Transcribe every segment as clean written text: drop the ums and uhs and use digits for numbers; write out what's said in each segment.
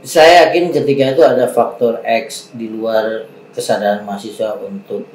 Saya yakin ketika itu ada faktor X di luar kesadaran mahasiswa untuk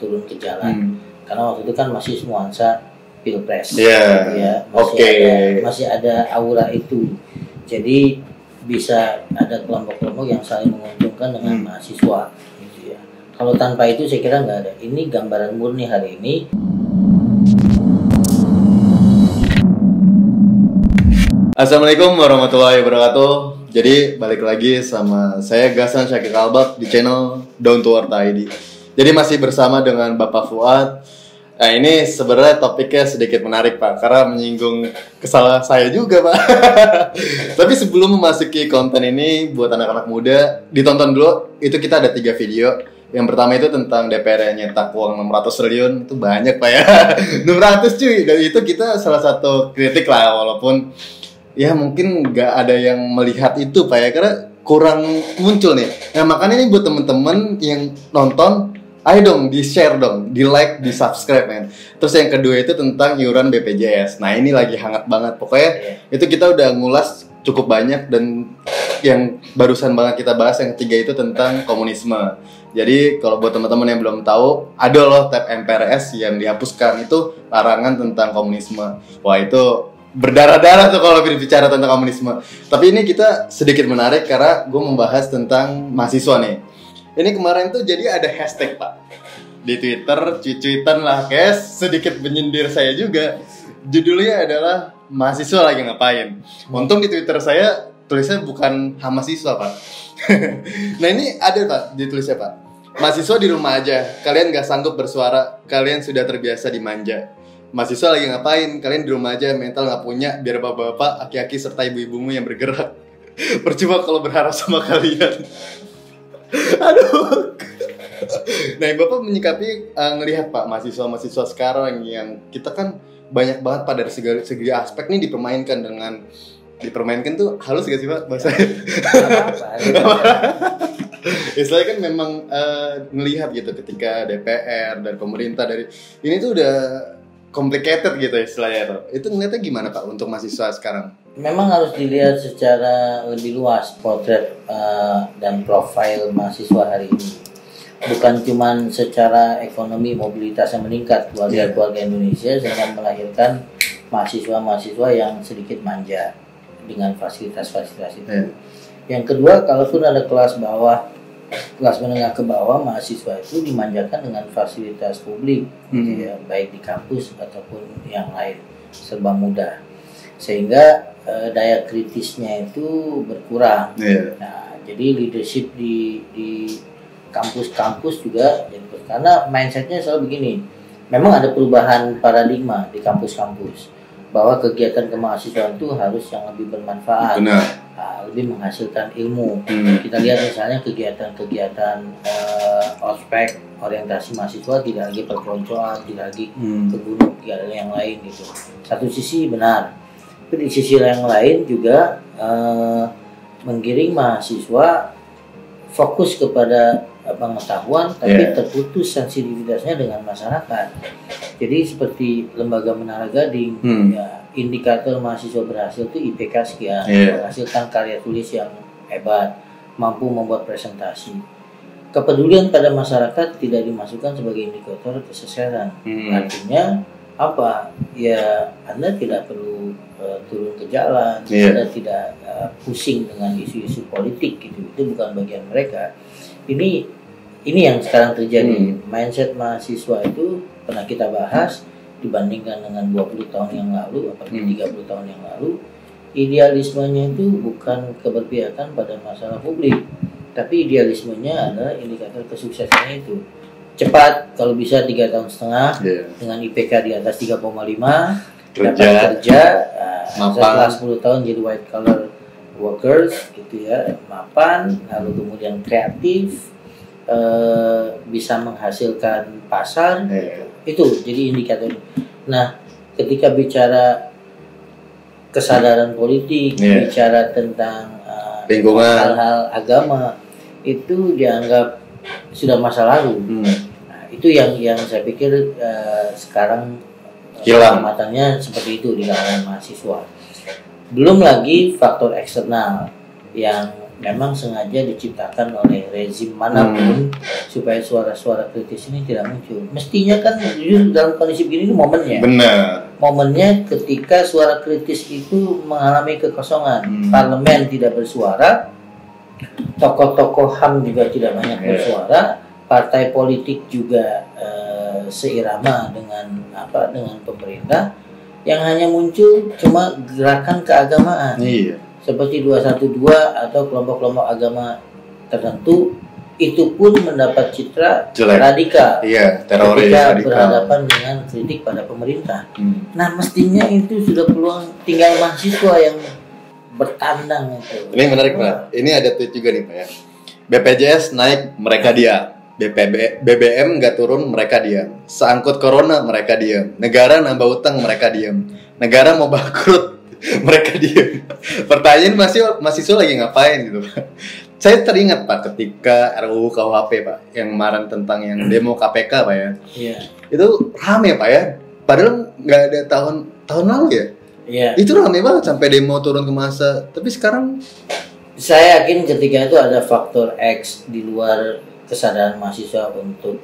turun ke jalan. Karena waktu itu kan masih nuansa pilpres, ya, masih ada aura itu. Jadi bisa ada kelompok-kelompok yang saling menguntungkan dengan mahasiswa, gitu ya. Kalau tanpa itu saya kira nggak ada. Ini gambaran murni hari ini. Assalamualaikum warahmatullahi wabarakatuh. Jadi balik lagi sama saya Gasan Syakir Albak di channel Down to Earth ID. Jadi masih bersama dengan Bapak Fuad. Nah ini sebenarnya topiknya sedikit menarik Pak, karena menyinggung kesalahan saya juga Pak. Tapi sebelum memasuki konten ini buat anak-anak muda, ditonton dulu. Itu kita ada 3 video. Yang pertama itu tentang DPR yang nyetak uang 600 triliun. Itu banyak Pak ya. 600 cuy. Dan itu kita salah satu kritik lah, walaupun ya mungkin nggak ada yang melihat itu Pak ya, karena kurang muncul nih. Nah makanya ini buat temen-temen yang nonton, ayo dong di share dong, di like, di subscribe men. Terus yang kedua itu tentang iuran BPJS. Nah ini lagi hangat banget. Pokoknya itu kita udah ngulas cukup banyak. Dan yang barusan banget kita bahas yang ketiga itu tentang komunisme. Jadi kalau buat teman-teman yang belum tahu, ada loh tab MPRS yang dihapuskan, itu larangan tentang komunisme. Wah itu berdarah-darah tuh kalau berbicara tentang komunisme. Tapi ini kita sedikit menarik karena gue membahas tentang mahasiswa nih. Ini kemarin tuh jadi ada hashtag Pak di Twitter, cuitan lah guys, sedikit menyindir saya juga. Judulnya adalah mahasiswa lagi ngapain. Untung di Twitter saya tulisnya bukan mahasiswa Pak. Nah ini ada Pak ditulisnya Pak, mahasiswa di rumah aja, kalian gak sanggup bersuara, kalian sudah terbiasa dimanja. Mahasiswa lagi ngapain? Kalian di rumah aja, mental gak punya, biar bapak-bapak, aki-aki, serta ibu-ibumu yang bergerak. Percuma kalau berharap sama kalian. Aduh. Nah, Bapak menyikapi ngelihat Pak, mahasiswa-mahasiswa sekarang yang kita kan banyak banget pada segi aspek nih dipermainkan dengan, dipermainkan tuh halus gak sih Pak bahasanya? Istilahnya kan memang ngelihat gitu ketika DPR dan pemerintah dari ini tuh udah complicated gitu istilahnya tuh. Itu ngeliatnya gimana Pak untuk mahasiswa sekarang? Memang harus dilihat secara lebih luas potret dan profil mahasiswa hari ini. Bukan cuma secara ekonomi mobilitas yang meningkat keluarga Indonesia sehingga melahirkan mahasiswa-mahasiswa yang sedikit manja dengan fasilitas-fasilitas itu. Yang kedua, kalaupun ada kelas bawah, kelas menengah ke bawah, mahasiswa itu dimanjakan dengan fasilitas publik, ya, baik di kampus ataupun yang lain, serba mudah, sehingga daya kritisnya itu berkurang. Nah, jadi leadership di kampus-kampus juga, karena mindsetnya selalu begini. Memang ada perubahan paradigma di kampus-kampus bahwa kegiatan kemahasiswaan itu harus yang lebih bermanfaat. Lebih menghasilkan ilmu. Kita lihat misalnya kegiatan-kegiatan ospek orientasi mahasiswa tidak lagi perpeloncoan, tidak lagi ke gunung, tidak ada yang lain gitu. Satu sisi benar, tapi di sisi yang lain juga menggiring mahasiswa fokus kepada pengetahuan, tapi terputus sensitivitasnya dengan masyarakat. Jadi seperti lembaga Menara Gading, ya, indikator mahasiswa berhasil itu IPK sekian, menghasilkan karya tulis yang hebat, mampu membuat presentasi. Kepedulian pada masyarakat tidak dimasukkan sebagai indikator kesuksesan. Artinya apa? Ya Anda tidak perlu turun ke jalan, Anda tidak pusing dengan isu-isu politik gitu. Itu bukan bagian mereka. Ini yang sekarang terjadi. Mindset mahasiswa itu pernah kita bahas, dibandingkan dengan 20 tahun yang lalu atau 30 tahun yang lalu, idealismenya itu bukan keberpihakan pada masalah publik, tapi idealismenya adalah indikator kesuksesannya itu cepat, kalau bisa 3,5 tahun dengan IPK di atas 3,5, dapat kerja, setelah 10 tahun jadi white collar workers gitu ya, mapan, lalu kemudian kreatif, bisa menghasilkan pasar, itu jadi indikator. Nah, ketika bicara kesadaran politik, bicara tentang hal-hal agama, itu dianggap sudah masa lalu. Nah, itu yang saya pikir sekarang kematannya seperti itu di kalangan mahasiswa. Belum lagi faktor eksternal yang memang sengaja diciptakan oleh rezim manapun supaya suara-suara kritis ini tidak muncul. Mestinya kan justru dalam kondisi begini ini momennya. Benar. Momennya ketika suara kritis itu mengalami kekosongan, parlemen tidak bersuara, tokoh-tokoh HAM juga tidak banyak bersuara, partai politik juga seirama dengan pemerintah, yang hanya muncul cuma gerakan keagamaan. Iya. Seperti 212 atau kelompok-kelompok agama tertentu, itu pun mendapat citra Jelek. radikal. Iya, teroris ketika radikal. berhadapan dengan kritik pada pemerintah. Nah, mestinya itu sudah peluang, tinggal mahasiswa yang bertandang itu. Ini menarik Pak. Ini ada tweet juga nih Pak ya. BPJS naik, mereka diam. BBM nggak turun, mereka diam. Seangkut corona, mereka diam. Negara nambah utang, mereka diam. Negara mau bangkrut, mereka diam. Pertanyaan mahasiswa lagi ngapain gitu Pak? Saya teringat Pak ketika RUU KUHP Pak, yang kemarin tentang yang demo KPK Pak ya. Iya. Itu rame Pak ya. Padahal nggak ada tahun lalu ya. Iya. Itu rame banget sampai demo turun ke massa. Tapi sekarang Saya yakin ketika itu ada faktor X di luar kesadaran mahasiswa untuk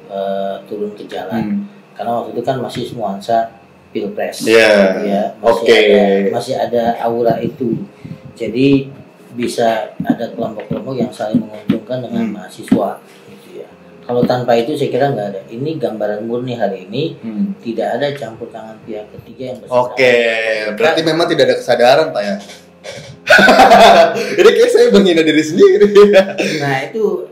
turun ke jalan. Karena waktu itu kan masih nuansa pilpres. Iya. Ya, masih ada aura itu. Jadi bisa ada kelompok-kelompok yang saling menguntungkan dengan mahasiswa gitu ya. Kalau tanpa itu saya kira nggak ada. Ini gambaran murni hari ini, tidak ada campur tangan pihak ketiga yang bersangkutan. Oke, berarti memang tidak ada kesadaran Pak ya. Ini kayak saya menghina diri sendiri. Nah itu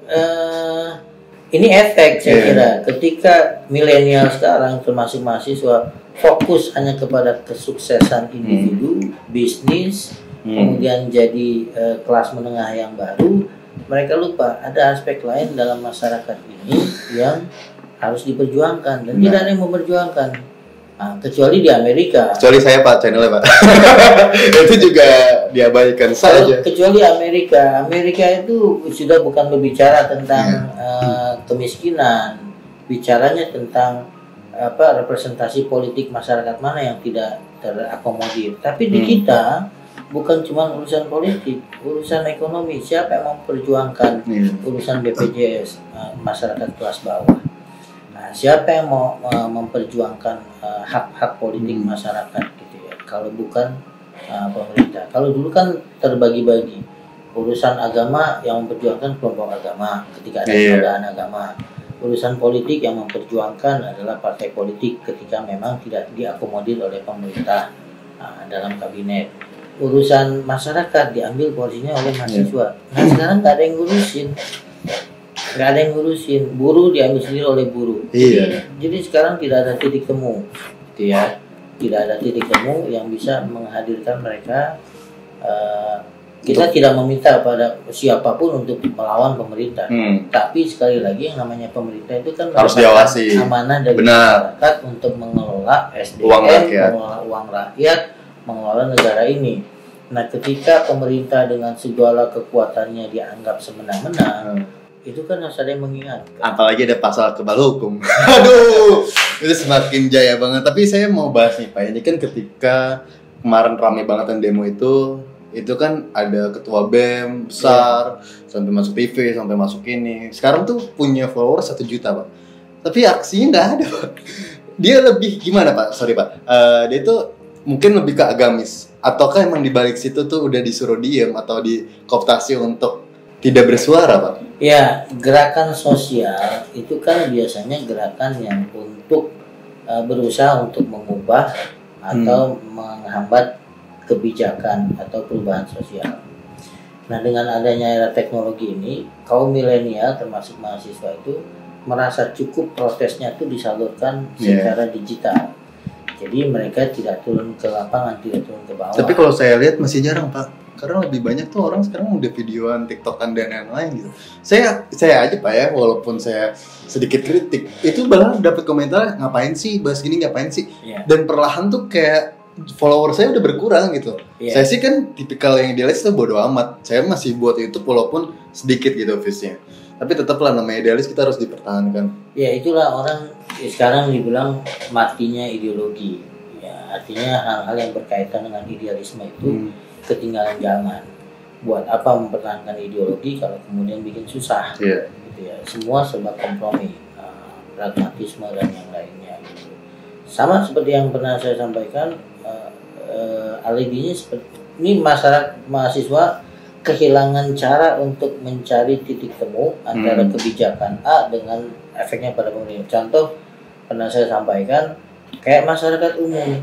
ini efek saya kira ketika milenial sekarang termasuk mahasiswa fokus hanya kepada kesuksesan individu, bisnis, kemudian jadi kelas menengah yang baru, mereka lupa ada aspek lain dalam masyarakat ini yang harus diperjuangkan dan tidak ada yang memperjuangkan. Nah, kecuali di Amerika. Kecuali saya Pak, channelnya Pak. Itu juga diabaikan saja. Kecuali Amerika. Amerika itu sudah bukan berbicara tentang kemiskinan, bicaranya tentang representasi politik masyarakat mana yang tidak terakomodir. Tapi di kita bukan cuma urusan politik, urusan ekonomi. Siapa yang memperjuangkan urusan BPJS masyarakat kelas bawah? Nah, siapa yang mau memperjuangkan hak-hak politik masyarakat gitu ya? Kalau bukan pemerintah. Kalau dulu kan terbagi-bagi. Urusan agama yang memperjuangkan kelompok agama ketika ada penodaan agama. Urusan politik yang memperjuangkan adalah partai politik ketika memang tidak diakomodir oleh pemerintah dalam kabinet. Urusan masyarakat diambil porsinya oleh mahasiswa. Nah sekarang nggak ada yang ngurusin. Nggak ada yang ngurusin, buruh diambil sendiri oleh buruh. Jadi sekarang tidak ada titik temu, gitu ya. Tidak ada titik temu yang bisa menghadirkan mereka. Kita tidak meminta pada siapapun untuk melawan pemerintah, tapi sekali lagi yang namanya pemerintah itu kan harus diawasi. Amanah dari masyarakat untuk mengelola SDM, mengelola uang rakyat, mengelola negara ini. Nah, ketika pemerintah dengan segala kekuatannya dianggap semena-mena, itu kan harus ada yang mengingat. Apalagi ada pasal kebal hukum. Aduh, itu semakin jaya banget. Tapi saya mau bahas nih Pak, ini kan ketika kemarin ramai banget yang demo itu kan ada ketua BEM besar, sampai masuk TV, sampai masuk ini. Sekarang tuh punya followers 1 juta Pak. Tapi aksinya nggak ada Pak. Dia lebih gimana Pak? Sorry Pak. Dia tuh mungkin lebih ke agamis. Ataukah emang di balik situ tuh udah disuruh diem atau dikooptasi untuk tidak bersuara Pak? Ya, gerakan sosial itu kan biasanya gerakan yang untuk berusaha untuk mengubah atau menghambat kebijakan atau perubahan sosial. Nah, dengan adanya era teknologi ini, kaum milenial termasuk mahasiswa itu merasa cukup protesnya itu disalurkan secara digital. Jadi mereka tidak turun ke lapangan, tidak turun ke bawah. Tapi kalau saya lihat masih jarang Pak. Karena lebih banyak tuh orang sekarang udah videoan, TikTokan dan lain-lain gitu. Saya aja Pak ya, walaupun saya sedikit kritik, itu malah dapat komentar ngapain sih bahas gini, ngapain sih. Dan perlahan tuh kayak follower saya udah berkurang gitu. Saya sih kan tipikal yang idealis tuh bodo amat. Saya masih buat YouTube walaupun sedikit gitu views-nya. Tapi tetaplah namanya idealis, kita harus dipertahankan. Ya itulah orang sekarang dibilang matinya ideologi. Ya, artinya hal-hal yang berkaitan dengan idealisme itu ketinggalan zaman. Buat apa mempertahankan ideologi kalau kemudian bikin susah, gitu ya. Semua serba kompromi, pragmatisme dan yang lainnya. Gitu. Sama seperti yang pernah saya sampaikan, alibinya seperti ini, masyarakat mahasiswa kehilangan cara untuk mencari titik temu antara kebijakan A dengan efeknya pada pemerintah. Contoh pernah saya sampaikan, kayak masyarakat umum,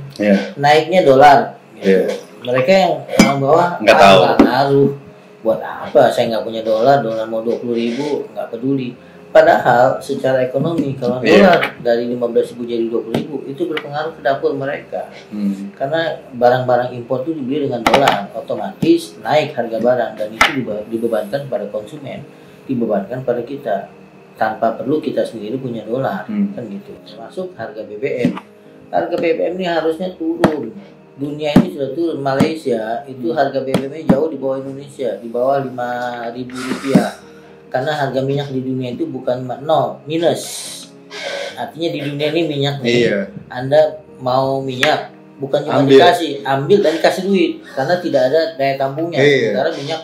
naiknya dolar, gitu. Mereka yang bawah nggak ngaruh, buat apa? Saya nggak punya dolar mau 20.000 nggak peduli. Padahal secara ekonomi kalau dolar dari 15.000 jadi 20.000 itu berpengaruh ke dapur mereka. Karena barang-barang impor itu dibeli dengan dolar, otomatis naik harga barang dan itu dibebankan pada konsumen, dibebankan pada kita tanpa perlu kita sendiri punya dolar, kan gitu. Termasuk harga BBM. Harga BBM ini harusnya turun. Dunia ini sudah turun. Malaysia itu harga BBM jauh di bawah Indonesia, di bawah 5.000 rupiah. Karena harga minyak di dunia itu bukan minus. Artinya di dunia ini minyak nih. Anda mau minyak, bukan cuma dikasih, ambil dan kasih duit, karena tidak ada daya tampungnya. Sementara minyak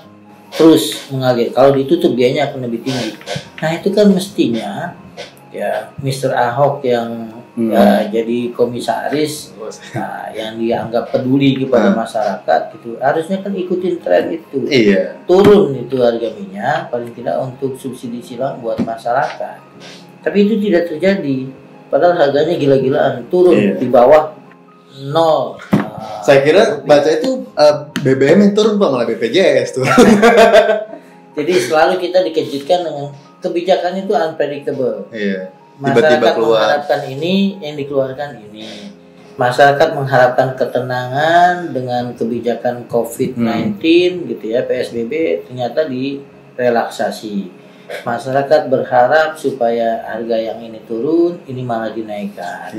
terus mengalir. Kalau ditutup biayanya akan lebih tinggi. Nah itu kan mestinya ya Mr. Ahok yang jadi komisaris, yang dianggap peduli kepada masyarakat gitu, harusnya kan ikutin tren itu. Turun itu harga minyak paling tidak untuk subsidi silang buat masyarakat. Tapi itu tidak terjadi, padahal harganya gila-gilaan, turun di bawah 0. Saya kira baca itu BBM yang turun, Pak, malah BPJS turun. Jadi selalu kita dikejutkan dengan kebijakannya itu unpredictable. Tiba-tiba masyarakat mengharapkan ini, yang dikeluarkan ini. Masyarakat mengharapkan ketenangan dengan kebijakan COVID-19 gitu ya, PSBB ternyata direlaksasi. Masyarakat berharap supaya harga yang ini turun, ini malah dinaikkan.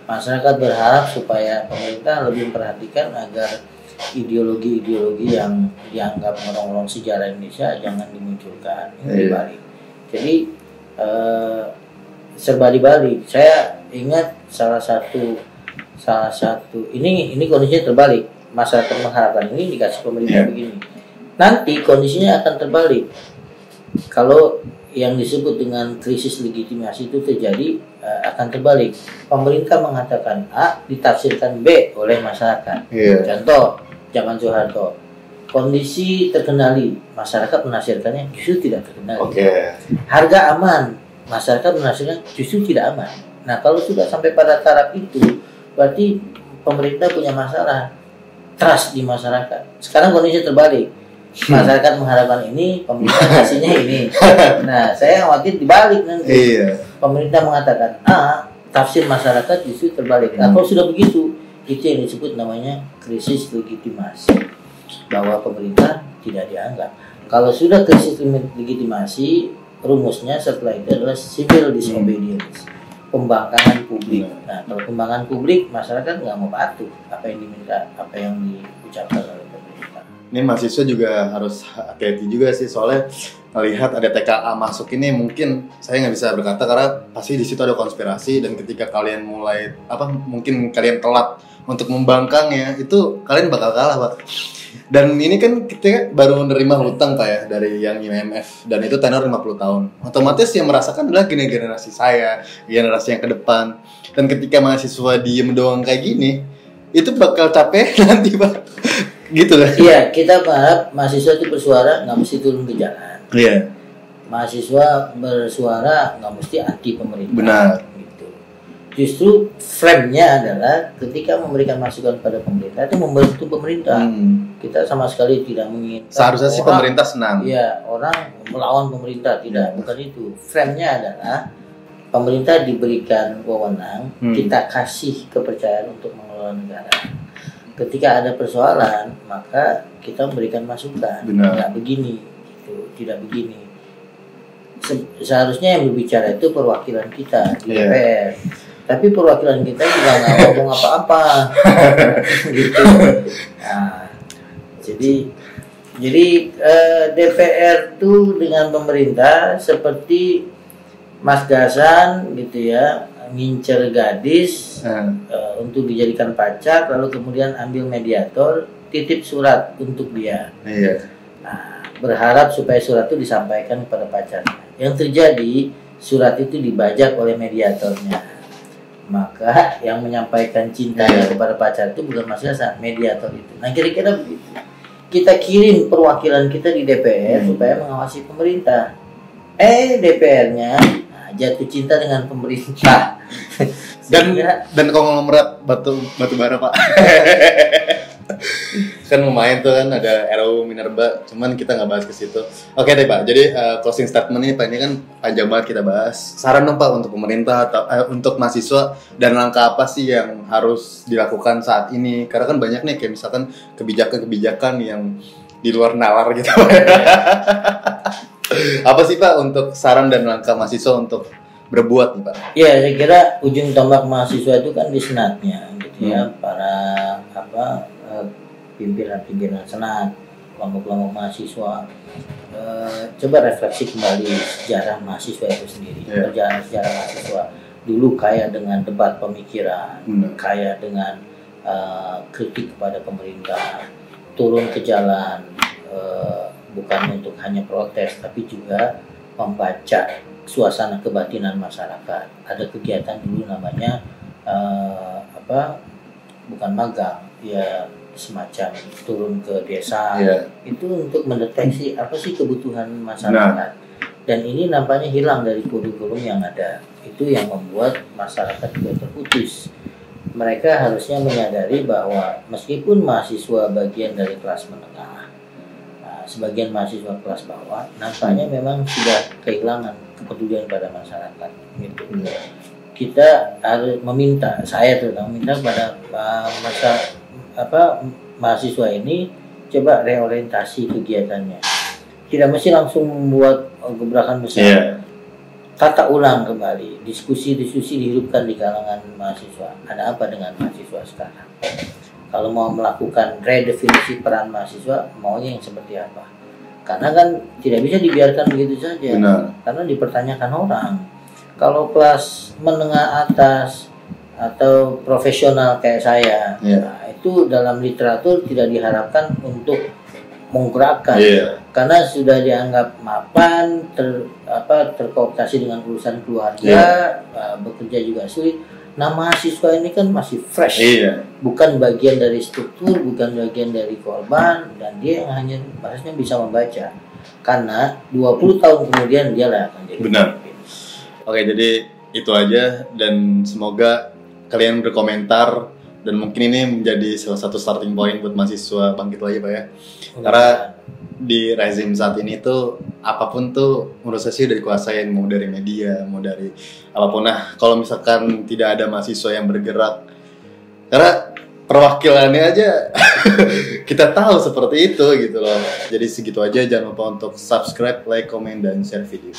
Masyarakat berharap supaya pemerintah lebih memperhatikan agar ideologi-ideologi yang dianggap merongrong sejarah Indonesia jangan dimunculkan. Ini dibalik. Jadi serba dibalik. Saya ingat salah satu ini kondisinya terbalik. Masyarakat mengharapkan ini, dikasih pemerintah begini. Nanti kondisinya akan terbalik. Kalau yang disebut dengan krisis legitimasi itu terjadi, akan terbalik. Pemerintah mengatakan A, ditafsirkan B oleh masyarakat. Contoh zaman Soeharto, kondisi terkendali, masyarakat menafsirkannya justru tidak terkendali. Harga aman, masyarakat menafsirkan justru tidak aman. Nah kalau sudah sampai pada taraf itu, berarti pemerintah punya masalah trust di masyarakat. Sekarang kondisi terbalik, masyarakat mengharapkan ini, pemerintah kasihnya ini. Nah saya khawatir dibalik nanti. Pemerintah mengatakan A, tafsir masyarakat justru terbalik. Nah kalau sudah begitu, itu yang disebut namanya krisis legitimasi, bahwa pemerintah tidak dianggap. Kalau sudah krisis legitimasi, rumusnya setelah itu adalah civil disobedience, pembangkangan publik. Nah, kalau pembangkangan publik, masyarakat nggak mau patuh apa yang diminta, apa yang diucapkan oleh pemerintah. Ini mahasiswa juga harus hati-hati juga sih, soalnya melihat ada TKA masuk ini, mungkin saya nggak bisa berkata karena pasti di situ ada konspirasi, dan ketika kalian mulai mungkin kalian telat untuk membangkangnya, itu kalian bakal kalah, Pak. Dan ini kan kita baru menerima hutang, Pak, ya, dari yang IMF, dan itu tenor 50 tahun. Otomatis yang merasakan adalah generasi saya, generasi yang ke depan. Dan ketika mahasiswa diem doang kayak gini, itu bakal capek nanti, Pak. Gitu kan? Iya, kita berharap mahasiswa itu bersuara, nggak mesti turun ke jalan. Mahasiswa bersuara nggak mesti anti pemerintah. Benar. Justru frame-nya adalah ketika memberikan masukan pada pemerintah itu membantu pemerintah. Kita sama sekali tidak menginginkan. Seharusnya sih pemerintah senang. Iya, orang melawan pemerintah, tidak, bukan itu. Frame-nya adalah pemerintah diberikan wewenang, kita kasih kepercayaan untuk mengelola negara. Ketika ada persoalan, maka kita memberikan masukan. Tidak begini, gitu, tidak begini. Seharusnya yang berbicara itu perwakilan kita di DPR. Tapi perwakilan kita juga nggak ngomong apa-apa, gitu. Nah, jadi DPR tuh dengan pemerintah seperti Mas Gasan, gitu ya, ngincer gadis untuk dijadikan pacar, lalu kemudian ambil mediator, titip surat untuk dia. Nah, berharap supaya surat itu disampaikan kepada pacarnya. Yang terjadi, surat itu dibajak oleh mediatornya. Maka yang menyampaikan cintanya kepada pacar itu bukan Mas Gasan, mediator itu. Nah kira-kira begitu. Kita kirim perwakilan kita di DPR supaya mengawasi pemerintah. DPR-nya jatuh cinta dengan pemerintah. dan konglomerat batu bara Pak. Kan lumayan tuh kan ada RUU Minerba, cuman kita nggak bahas ke situ. Oke deh Pak, jadi closing statement ini Pak, ini kan panjang banget kita bahas. Saran dong Pak untuk pemerintah atau untuk mahasiswa, dan langkah apa sih yang harus dilakukan saat ini? Karena kan banyak nih kayak misalkan kebijakan-kebijakan yang di luar nalar gitu. Apa sih Pak untuk saran dan langkah mahasiswa untuk berbuat nih Pak? Ya, saya kira ujung tombak mahasiswa itu kan di senatnya gitu ya, para pimpinan senat, kelompok-kelompok mahasiswa, coba refleksi kembali sejarah mahasiswa itu sendiri, perjalanan sejarah mahasiswa. Dulu kaya dengan debat pemikiran, kaya dengan kritik kepada pemerintah, turun ke jalan, bukan untuk hanya protes, tapi juga membaca suasana kebatinan masyarakat. Ada kegiatan dulu namanya bukan magang, ya semacam turun ke desa, itu untuk mendeteksi apa sih kebutuhan masyarakat. Dan ini nampaknya hilang dari kurikulum yang ada. Itu yang membuat masyarakat juga terputus. Mereka harusnya menyadari bahwa meskipun mahasiswa bagian dari kelas menengah, sebagian mahasiswa kelas bawah, nampaknya memang sudah kehilangan kepedulian pada masyarakat. Gitu. Kita harus meminta, saya terutama meminta pada mahasiswa ini coba reorientasi kegiatannya. Tidak mesti langsung membuat gebrakan besar. Tata ulang kembali, diskusi-diskusi dihidupkan di kalangan mahasiswa. Ada apa dengan mahasiswa sekarang? Kalau mau melakukan redefinisi peran mahasiswa, maunya yang seperti apa? Karena kan tidak bisa dibiarkan begitu saja. Benar. Karena dipertanyakan orang. Kalau kelas menengah atas atau profesional kayak saya, nah, itu dalam literatur tidak diharapkan untuk menggerakkan, karena sudah dianggap mapan, terkooptasi dengan urusan keluarga, bekerja juga sulit. Nah mahasiswa ini kan masih fresh, bukan bagian dari struktur, bukan bagian dari korban, dan dia yang hanya harusnya bisa membaca, karena 20 tahun kemudian dia lah akan jadi. Benar. Oke, jadi itu aja, dan semoga kalian berkomentar, dan mungkin ini menjadi salah satu starting point buat mahasiswa bangkit lagi Pak ya. Karena di rezim saat ini tuh apapun tuh menurut saya sih udah dikuasain, mau dari media, mau dari apapun. Nah kalau misalkan tidak ada mahasiswa yang bergerak, karena perwakilannya aja kita tahu seperti itu gitu loh. Jadi segitu aja, jangan lupa untuk subscribe, like, comment, dan share video.